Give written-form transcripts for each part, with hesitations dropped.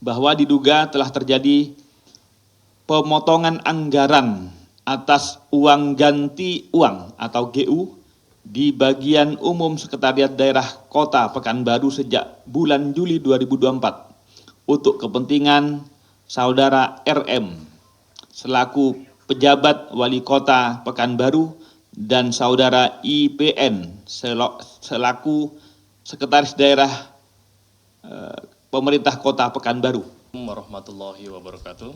bahwa diduga telah terjadi pemotongan anggaran atas uang ganti uang atau GU di bagian umum Sekretariat Daerah Kota Pekanbaru sejak bulan Juli 2024 untuk kepentingan Saudara RM selaku pejabat Wali Kota Pekanbaru dan Saudara IPN selaku Sekretaris Daerah Pemerintah Kota Pekanbaru. Warahmatullahi wabarakatuh.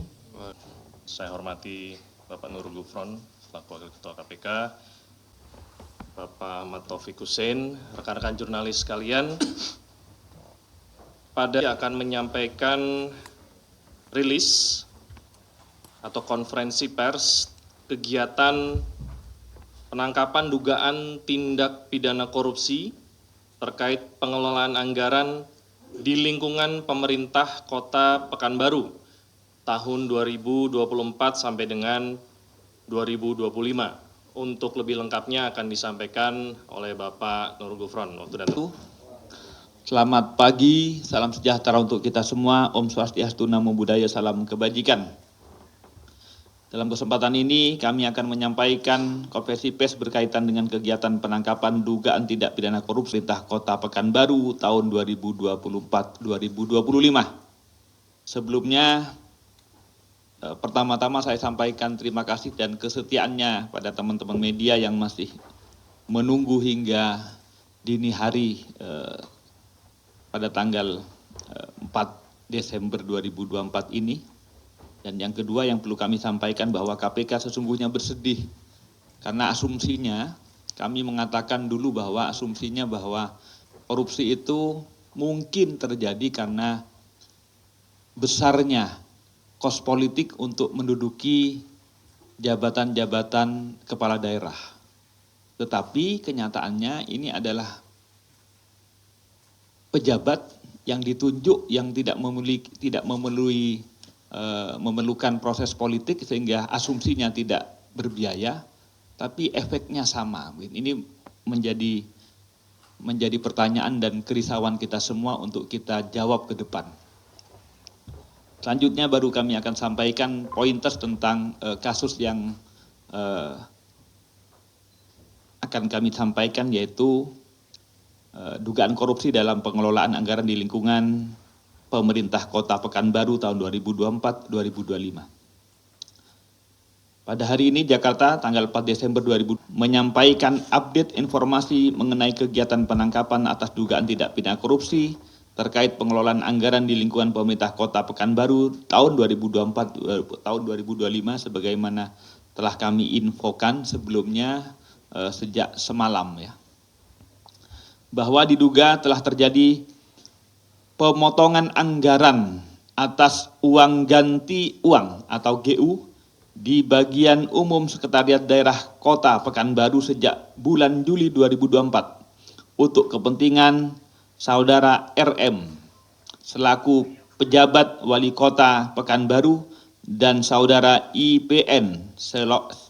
Saya hormati Bapak Nurul Gufron selaku Wakil Ketua KPK, Bapak Ahmad Taufik Hussein, rekan-rekan jurnalis sekalian. Pada akan menyampaikan rilis atau konferensi pers kegiatan penangkapan dugaan tindak pidana korupsi terkait pengelolaan anggaran di lingkungan pemerintah Kota Pekanbaru tahun 2024 sampai dengan 2025. Untuk lebih lengkapnya akan disampaikan oleh Bapak Nurul Gufron. Selamat pagi, salam sejahtera untuk kita semua. Om Swastiastu, Namo Buddhaya, salam kebajikan. Dalam kesempatan ini kami akan menyampaikan konferensi pers berkaitan dengan kegiatan penangkapan dugaan tindak pidana korupsi pemerintah Kota Pekanbaru tahun 2024-2025. Sebelumnya, pertama-tama saya sampaikan terima kasih dan kesetiaannya pada teman-teman media yang masih menunggu hingga dini hari pada tanggal 4 Desember 2024 ini. Dan yang kedua yang perlu kami sampaikan bahwa KPK sesungguhnya bersedih karena asumsinya, kami mengatakan dulu bahwa asumsinya bahwa korupsi itu mungkin terjadi karena besarnya kos politik untuk menduduki jabatan-jabatan kepala daerah. Tetapi kenyataannya ini adalah pejabat yang ditunjuk yang memerlukan proses politik sehingga asumsinya tidak berbiaya, tapi efeknya sama. Ini menjadi pertanyaan dan kerisauan kita semua untuk kita jawab ke depan. Selanjutnya baru kami akan sampaikan pointers tentang kasus yang akan kami sampaikan, yaitu dugaan korupsi dalam pengelolaan anggaran di lingkungan pemerintah Kota Pekanbaru tahun 2024-2025. Pada hari ini Jakarta tanggal 4 Desember 2000 menyampaikan update informasi mengenai kegiatan penangkapan atas dugaan tindak pidana korupsi terkait pengelolaan anggaran di lingkungan pemerintah Kota Pekanbaru tahun 2024 tahun 2025 sebagaimana telah kami infokan sebelumnya sejak semalam ya. Bahwa diduga telah terjadi pemotongan anggaran atas uang ganti uang atau GU di bagian umum Sekretariat Daerah Kota Pekanbaru sejak bulan Juli 2024 untuk kepentingan Saudara RM selaku pejabat Wali Kota Pekanbaru dan Saudara IPN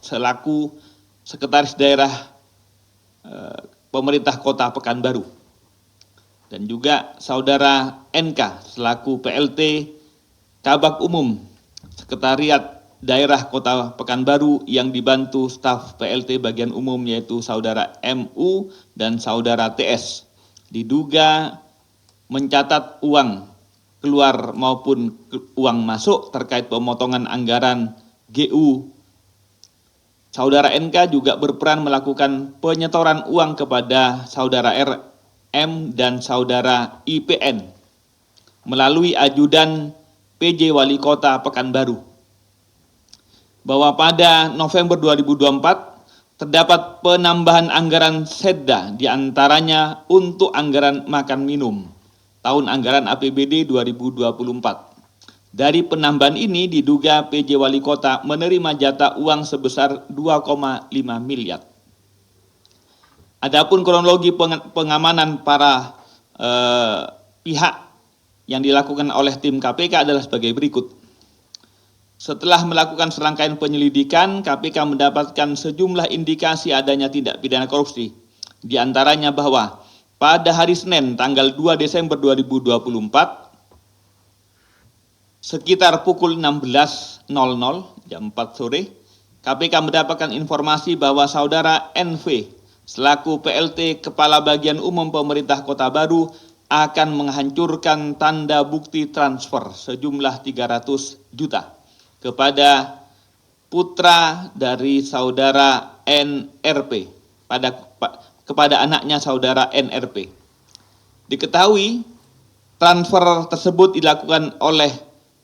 selaku Sekretaris Daerah Pemerintah Kota Pekanbaru. Dan juga Saudara NK selaku PLT Kabak Umum Sekretariat Daerah Kota Pekanbaru yang dibantu staf PLT bagian umum yaitu Saudara MU dan Saudara TS. Diduga mencatat uang keluar maupun uang masuk terkait pemotongan anggaran GU. Saudara NK juga berperan melakukan penyetoran uang kepada Saudara RM dan Saudara IPN melalui ajudan PJ Wali Kota Pekanbaru. Bahwa pada November 2024 terdapat penambahan anggaran Sedda diantaranya untuk anggaran makan minum tahun anggaran APBD 2024. Dari penambahan ini diduga PJ Wali Kota menerima jatah uang sebesar 2,5 miliar. Adapun kronologi pengamanan para pihak yang dilakukan oleh tim KPK adalah sebagai berikut. Setelah melakukan serangkaian penyelidikan, KPK mendapatkan sejumlah indikasi adanya tindak pidana korupsi. Di antaranya bahwa pada hari Senin tanggal 2 Desember 2024, sekitar pukul 16.00 jam 4 sore, KPK mendapatkan informasi bahwa saudara NV selaku PLT Kepala Bagian Umum Pemerintah Kota Baru akan menghancurkan tanda bukti transfer sejumlah 300 juta kepada putra dari saudara NRP kepada anaknya saudara NRP. Diketahui transfer tersebut dilakukan oleh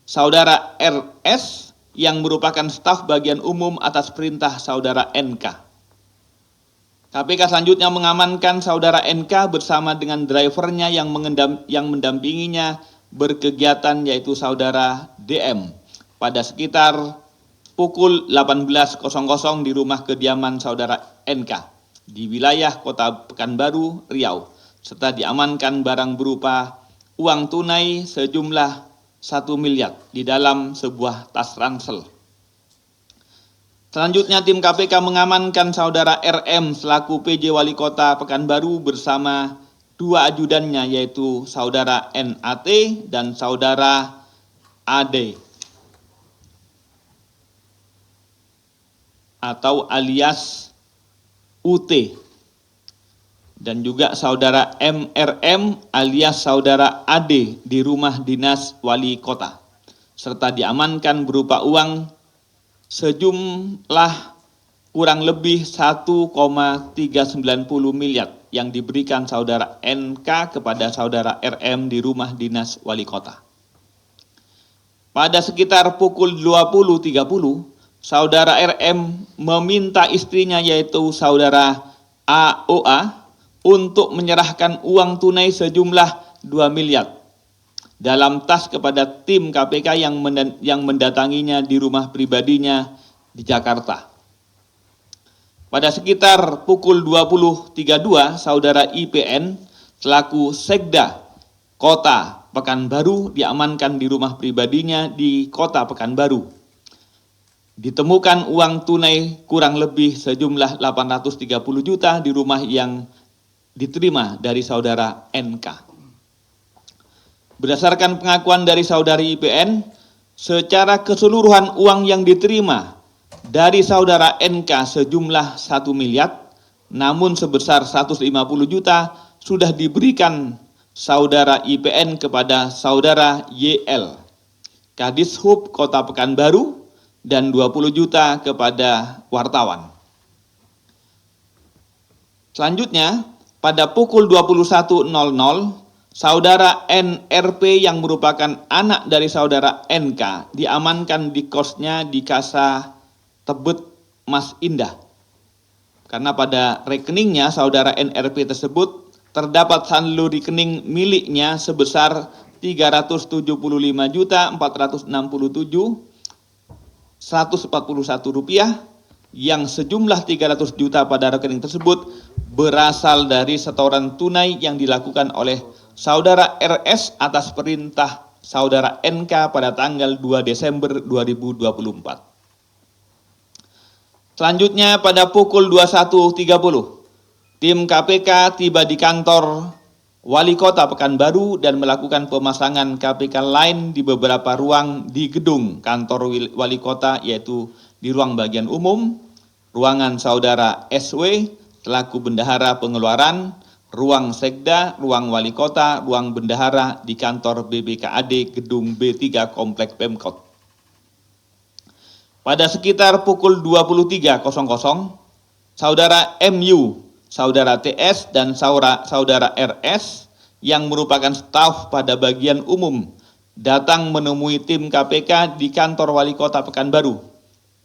saudara RS yang merupakan staf bagian umum atas perintah saudara NK. KPK selanjutnya mengamankan saudara NK bersama dengan drivernya yang mendampinginya berkegiatan, yaitu saudara DM, pada sekitar pukul 18.00 di rumah kediaman saudara NK di wilayah Kota Pekanbaru, Riau, serta diamankan barang berupa uang tunai sejumlah 1 miliar di dalam sebuah tas ransel. Selanjutnya tim KPK mengamankan saudara RM selaku PJ Wali Kota Pekanbaru bersama 2 ajudannya, yaitu saudara NAT dan saudara AD atau alias UT, dan juga saudara MRM alias saudara AD di rumah dinas wali kota, serta diamankan berupa uang sejumlah kurang lebih 1,390 miliar yang diberikan saudara NK kepada saudara RM di rumah dinas wali kota. Pada sekitar pukul 20.30, saudara RM meminta istrinya, yaitu saudara AOA, untuk menyerahkan uang tunai sejumlah 2 miliar dalam tas kepada tim KPK yang mendatanginya di rumah pribadinya di Jakarta. Pada sekitar pukul 20.32, saudara IPN selaku Sekda Kota Pekanbaru diamankan di rumah pribadinya di Kota Pekanbaru. Ditemukan uang tunai kurang lebih sejumlah 830 juta di rumah yang diterima dari saudara NK. Berdasarkan pengakuan dari saudari IPN, secara keseluruhan uang yang diterima dari saudara NK sejumlah 1 miliar, namun sebesar 150 juta sudah diberikan saudara IPN kepada saudara YL, Kadishub Kota Pekanbaru, dan 20 juta kepada wartawan. Selanjutnya, pada pukul 21.00, saudara NRP yang merupakan anak dari saudara NK diamankan di kosnya di Casa Tebet Mas Indah. Karena pada rekeningnya saudara NRP tersebut terdapat saldo rekening miliknya sebesar 375.467.141 rupiah, yang sejumlah 300 juta pada rekening tersebut berasal dari setoran tunai yang dilakukan oleh saudara RS atas perintah saudara NK pada tanggal 2 Desember 2024. Selanjutnya pada pukul 21.30, tim KPK tiba di kantor Wali Kota Pekanbaru dan melakukan pemasangan KPK lain di beberapa ruang di gedung kantor Wali Kota, yaitu di ruang bagian umum, ruangan saudara SW selaku bendahara pengeluaran, ruang Sekda, ruang Wali Kota, ruang bendahara di kantor BBKAD gedung B3 Komplek Pemkot. Pada sekitar pukul 23.00, saudara MU, saudara TS, dan saudara RS yang merupakan staf pada bagian umum datang menemui tim KPK di kantor Wali Kota Pekanbaru.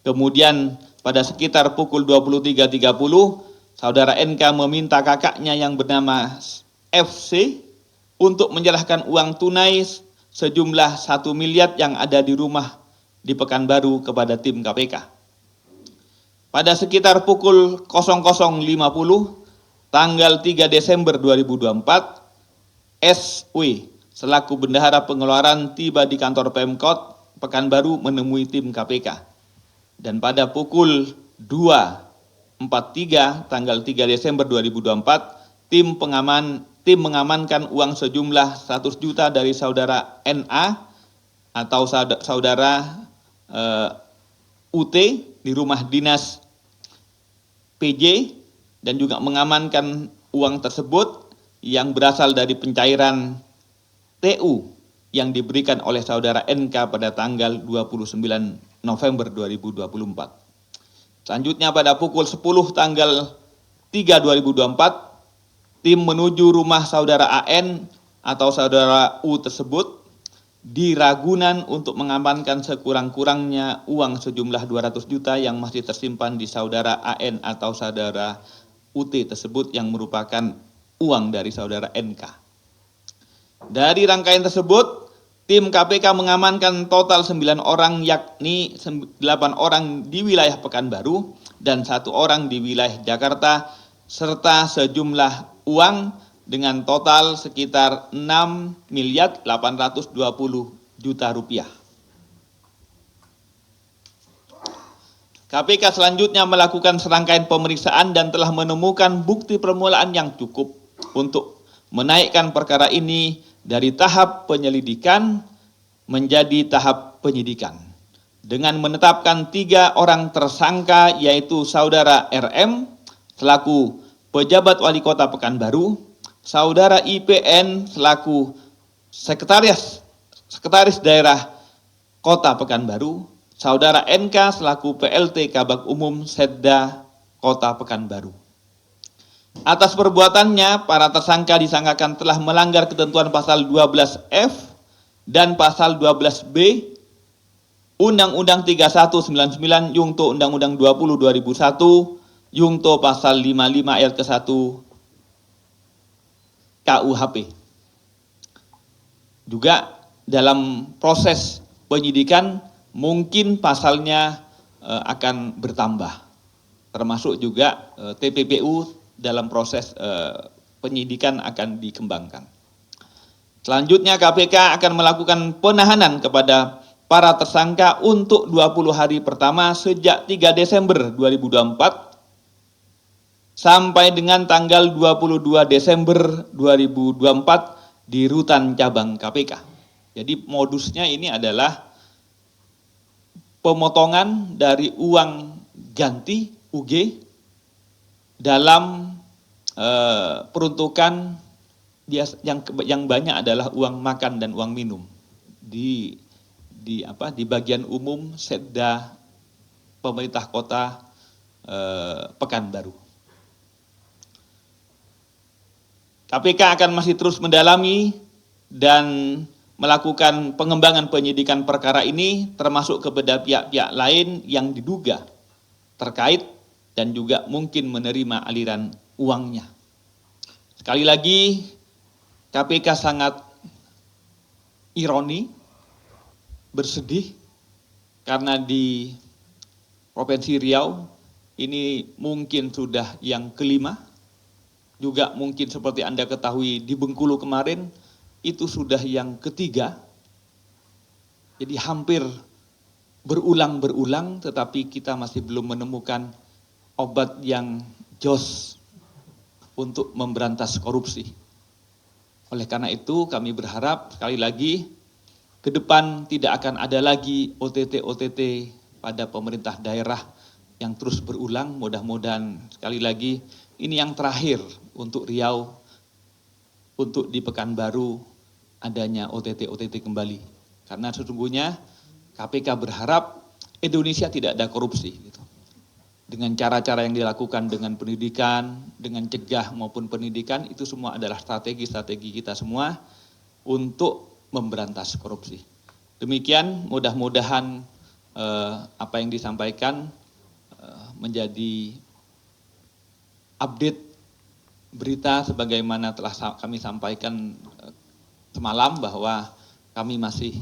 Kemudian pada sekitar pukul 23.30, saudara NK meminta kakaknya yang bernama FC untuk menyerahkan uang tunai sejumlah 1 miliar yang ada di rumah di Pekanbaru kepada tim KPK. Pada sekitar pukul 00.50, tanggal 3 Desember 2024, SW selaku bendahara pengeluaran tiba di kantor Pemkot Pekanbaru menemui tim KPK. Dan pada pukul 2.43 tanggal 3 Desember 2024, tim mengamankan uang sejumlah 100 juta dari saudara NA atau saudara UT di rumah dinas PJ dan juga mengamankan uang tersebut yang berasal dari pencairan TU yang diberikan oleh saudara NK pada tanggal 29 November 2024. Selanjutnya pada pukul 10 tanggal 3 2024, tim menuju rumah saudara AN atau saudara U tersebut di Ragunan untuk mengamankan sekurang-kurangnya uang sejumlah 200 juta yang masih tersimpan di saudara AN atau saudara UT tersebut yang merupakan uang dari saudara NK. Dari rangkaian tersebut, tim KPK mengamankan total 9 orang, yakni 8 orang di wilayah Pekanbaru dan 1 orang di wilayah Jakarta, serta sejumlah uang dengan total sekitar 6.820 juta rupiah. KPK selanjutnya melakukan serangkaian pemeriksaan dan telah menemukan bukti permulaan yang cukup untuk menaikkan perkara ini dari tahap penyelidikan menjadi tahap penyidikan dengan menetapkan 3 orang tersangka, yaitu saudara RM selaku pejabat wali kota Pekanbaru, saudara IPN selaku sekretaris daerah kota Pekanbaru, saudara NK selaku PLT Kabag Umum Setda kota Pekanbaru. Atas perbuatannya, para tersangka disangkakan telah melanggar ketentuan pasal 12F dan pasal 12B Undang-Undang 3199 Yungto Undang-Undang 20 2001 Yungto pasal 55 ayat ke-1 KUHP. Juga dalam proses penyidikan mungkin pasalnya akan bertambah, termasuk juga TPPU dalam proses penyidikan akan dikembangkan. Selanjutnya KPK akan melakukan penahanan kepada para tersangka untuk 20 hari pertama sejak 3 Desember 2024 sampai dengan tanggal 22 Desember 2024 di Rutan Cabang KPK. Jadi modusnya ini adalah pemotongan dari uang ganti UG dalam peruntukan yang banyak adalah uang makan dan uang minum di bagian umum Setda pemerintah kota Pekanbaru. KPK akan masih terus mendalami dan melakukan pengembangan penyidikan perkara ini termasuk kepada pihak-pihak lain yang diduga terkait dan juga mungkin menerima aliran uangnya. Sekali lagi, KPK sangat ironi, bersedih karena di Provinsi Riau ini mungkin sudah yang kelima, juga mungkin seperti Anda ketahui di Bengkulu kemarin itu sudah yang ketiga. Jadi hampir berulang-berulang, tetapi kita masih belum menemukan obat yang jos untuk memberantas korupsi. Oleh karena itu kami berharap sekali lagi ke depan tidak akan ada lagi OTT pada pemerintah daerah yang terus berulang. Mudah-mudahan sekali lagi ini yang terakhir untuk Riau, untuk di Pekanbaru adanya OTT kembali. Karena sesungguhnya KPK berharap Indonesia tidak ada korupsi. Gitu. Dengan cara-cara yang dilakukan dengan pendidikan, dengan cegah maupun pendidikan, itu semua adalah strategi-strategi kita semua untuk memberantas korupsi. Demikian, mudah-mudahan apa yang disampaikan menjadi update berita sebagaimana telah kami sampaikan semalam bahwa kami masih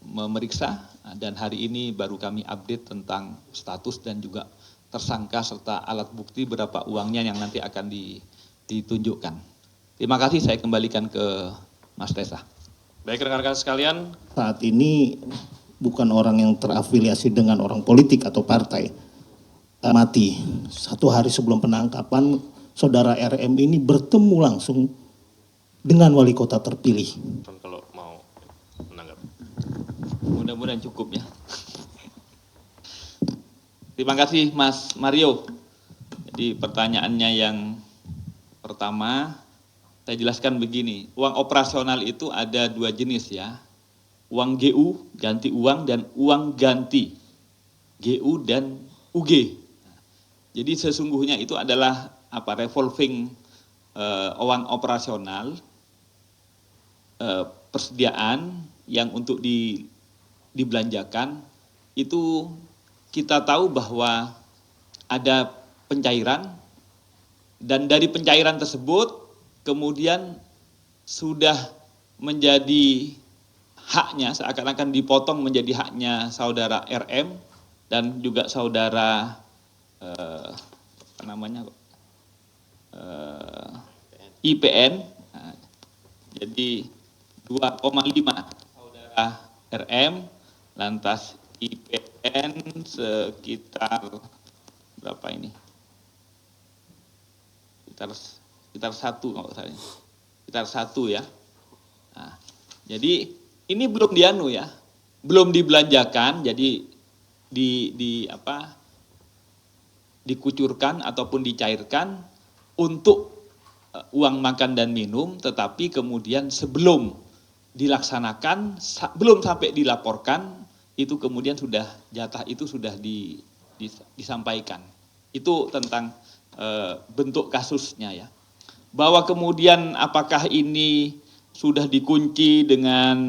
memeriksa dan hari ini baru kami update tentang status dan juga tersangka serta alat bukti berapa uangnya yang nanti akan ditunjukkan. Terima kasih, saya kembalikan ke Mas Tesa. Baik rekan-rekan sekalian. Saat ini bukan orang yang terafiliasi dengan orang politik atau partai. Mati 1 hari sebelum penangkapan, saudara RM ini bertemu langsung dengan wali kota terpilih. Kalau mau menanggapi. mudah-mudahan cukup ya. Terima kasih Mas Mario. Jadi pertanyaannya yang pertama, saya jelaskan begini, uang operasional itu ada dua jenis ya. Uang GU, ganti uang, dan uang ganti, GU dan UG. Jadi sesungguhnya itu adalah revolving uang operasional, persediaan yang untuk dibelanjakan. Itu kita tahu bahwa ada pencairan, dan dari pencairan tersebut kemudian sudah menjadi haknya, seakan-akan dipotong menjadi haknya saudara RM dan juga saudara IPN. Nah, jadi 2,5 saudara RM, lantas IPN sekitar berapa ini? Sekitar 1 kalau saya. Sekitar 1 ya. Nah, jadi ini belum ya, belum dibelanjakan, jadi dikucurkan ataupun dicairkan untuk uang makan dan minum, tetapi kemudian sebelum dilaksanakan, belum sampai dilaporkan, itu kemudian sudah jatah itu sudah disampaikan. Itu tentang bentuk kasusnya ya. Bahwa kemudian apakah ini sudah dikunci dengan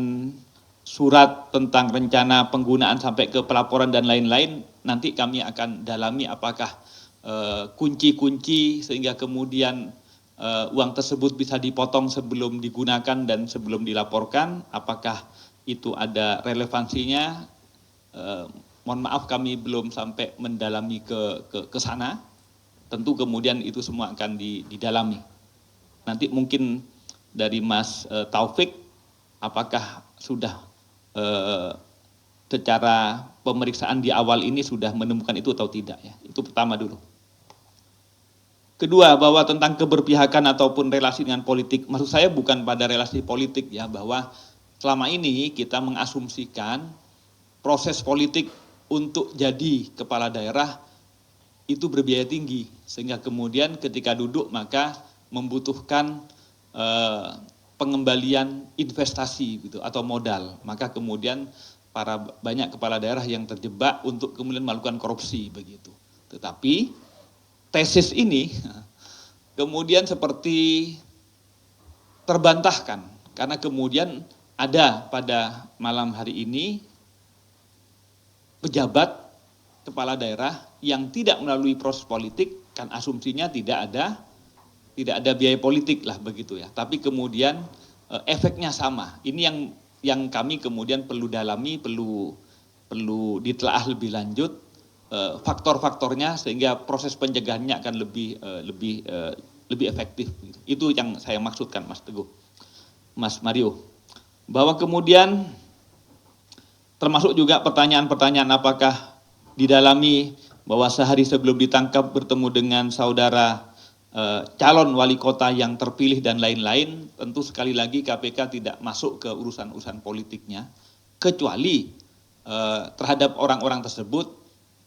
surat tentang rencana penggunaan sampai ke pelaporan dan lain-lain, nanti kami akan dalami apakah kunci-kunci sehingga kemudian uang tersebut bisa dipotong sebelum digunakan dan sebelum dilaporkan, apakah itu ada relevansinya. Mohon maaf kami belum sampai mendalami ke sana. Tentu kemudian itu semua akan didalami. Nanti mungkin dari Mas Taufik, apakah sudah secara pemeriksaan di awal ini sudah menemukan itu atau tidak ya. Itu pertama dulu. Kedua, bahwa tentang keberpihakan ataupun relasi dengan politik, maksud saya bukan pada relasi politik ya, bahwa selama ini kita mengasumsikan proses politik untuk jadi kepala daerah itu berbiaya tinggi, sehingga kemudian ketika duduk maka membutuhkan pengembalian investasi gitu atau modal, maka kemudian banyak kepala daerah yang terjebak untuk kemudian melakukan korupsi begitu. Tetapi tesis ini kemudian seperti terbantahkan karena kemudian ada pada malam hari ini pejabat kepala daerah yang tidak melalui proses politik, kan asumsinya tidak ada biaya politik lah begitu ya. Tapi kemudian efeknya sama. Ini yang kami kemudian perlu dalami, perlu ditelaah lebih lanjut faktor-faktornya sehingga proses pencegahannya akan lebih efektif. Itu yang saya maksudkan Mas Teguh, Mas Mario. Bahwa kemudian termasuk juga pertanyaan-pertanyaan apakah didalami bahwa sehari sebelum ditangkap bertemu dengan saudara calon wali kota yang terpilih dan lain-lain. Tentu sekali lagi KPK tidak masuk ke urusan-urusan politiknya, kecuali terhadap orang-orang tersebut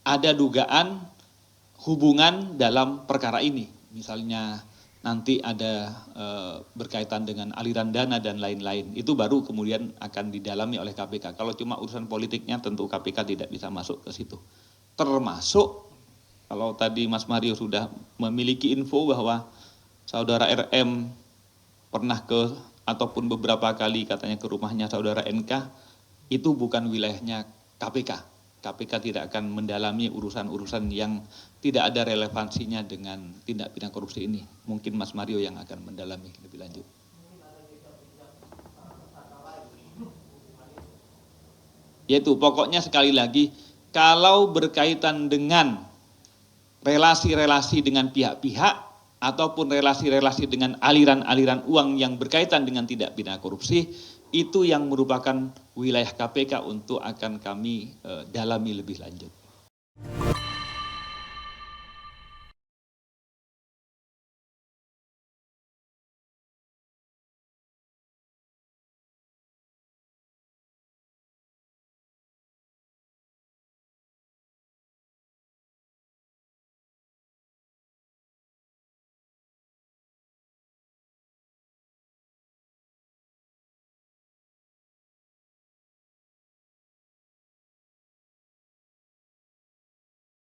ada dugaan hubungan dalam perkara ini. Misalnya nanti ada berkaitan dengan aliran dana dan lain-lain. Itu baru kemudian akan didalami oleh KPK. Kalau cuma urusan politiknya tentu KPK tidak bisa masuk ke situ. Termasuk kalau tadi Mas Mario sudah memiliki info bahwa saudara RM pernah ataupun beberapa kali katanya ke rumahnya saudara NK, itu bukan wilayahnya KPK. KPK tidak akan mendalami urusan-urusan yang tidak ada relevansinya dengan tindak pidana korupsi ini. Mungkin Mas Mario yang akan mendalami lebih lanjut. Yaitu pokoknya sekali lagi, kalau berkaitan dengan relasi-relasi dengan pihak-pihak ataupun relasi-relasi dengan aliran-aliran uang yang berkaitan dengan tindak pidana korupsi, itu yang merupakan wilayah KPK untuk akan kami dalami lebih lanjut.